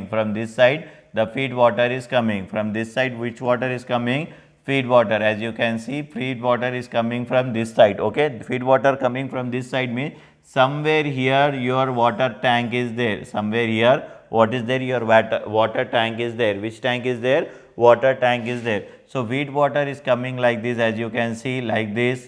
coming from this side, the feed water is coming from this side. Which water is coming? Feed water. As you can see, feed water is coming from this side. Okay, feed water coming from this side means somewhere here your water tank is there. Somewhere here, what is there? Your water tank is there. Which tank is there? Water tank is there. So feed water is coming like this, as you can see, like this,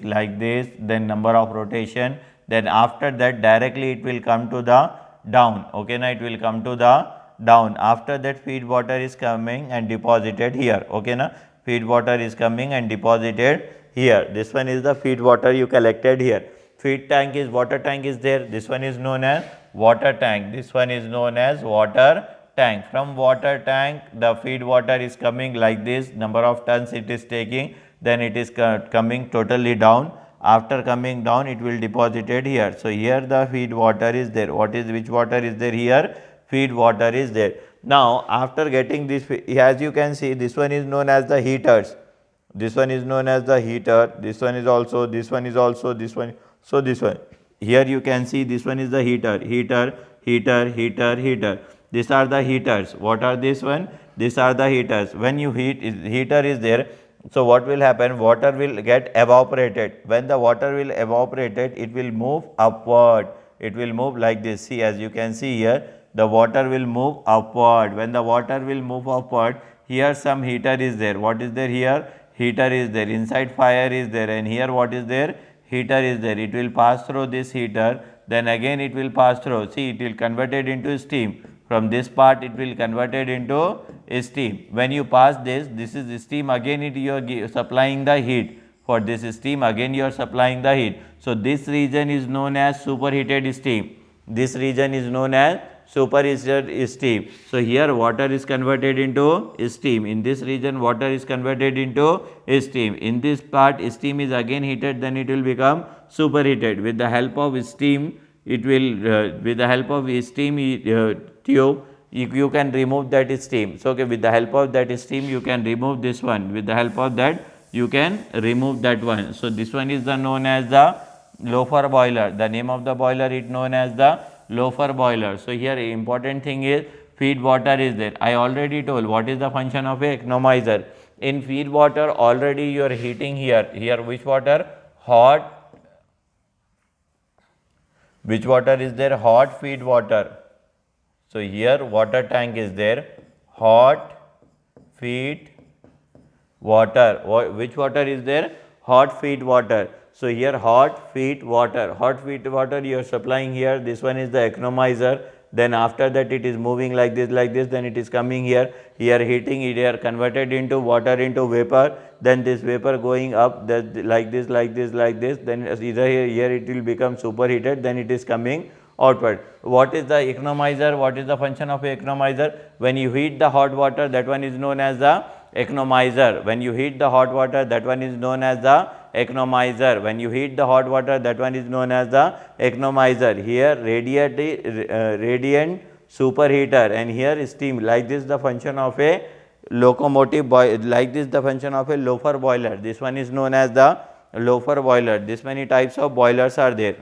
then number of rotation. Then after that, directly it will come to the down. Okay, now it will come to the down. After that, feed water is coming and deposited here. Okay, now feed water is coming and deposited here. This one is the feed water you collected here. Feed tank is, water tank is there. This one is known as water tank. This one is known as water tank. From water tank, the feed water is coming like this. Number of tons it is taking. Then it is coming totally down. After coming down, it will deposited here. So here the feed water is there. Which water is there here? Feed water is there. Now after getting this, as you can see, this one is known as the heaters. This one is known as the heater. This one is also, this one is also, this one. So this one. Here you can see this one is the heater. Heater. These are the heaters. What are this one? These are the heaters. When you heat, heater is there. So what will happen? Water will get evaporated. When the water will evaporated, it will move upward. It will move like this. See, as you can see here, the water will move upward. When the water will move upward, here some heater is there. What is there here? Heater is there. Inside fire is there. And here what is there? Heater is there. It will pass through this heater. Then again it will pass through. See, it will convert it into steam. From this part it will convert it into steam. When you pass this is steam. Again you are supplying the heat. For this steam, again you are supplying the heat. So this region is known as superheated steam. This region is known as superheated steam. So here water is converted into steam. In this region water is converted into steam. In this part steam is again heated, then it will become superheated. With the help of steam, it will with the help of steam tube, you can remove that steam. So okay, with the help of that steam you can remove this one. With the help of that you can remove that one. So this one is known as the Loeffler boiler. The name of the boiler is known as the Loeffler boiler. So here important thing is feed water is there. I already told what is the function of a economizer. In feed water already you are heating here. Here which water? Hot. Which water is there? Hot feed water. So here water tank is there. Hot feed water. Which water is there? Hot feed water. So here hot feed water. Hot feed water you are supplying here. This one is the economizer. Then after that it is moving like this, then it is coming here. Here heating it, here converted into water into vapor. Then this vapor going up like this. Then either here it will become superheated. Then it is coming outward. What is the economizer? What is the function of economizer? When you heat the hot water, that one is known as the economizer. When you heat the hot water, that one is known as the economizer. When you heat the hot water, that one is known as the economizer. Here radiant superheater, and here steam. Like this the function of a locomotive boiler. Like this the function of a Loeffler boiler. This one is known as the Loeffler boiler. This many types of boilers are there.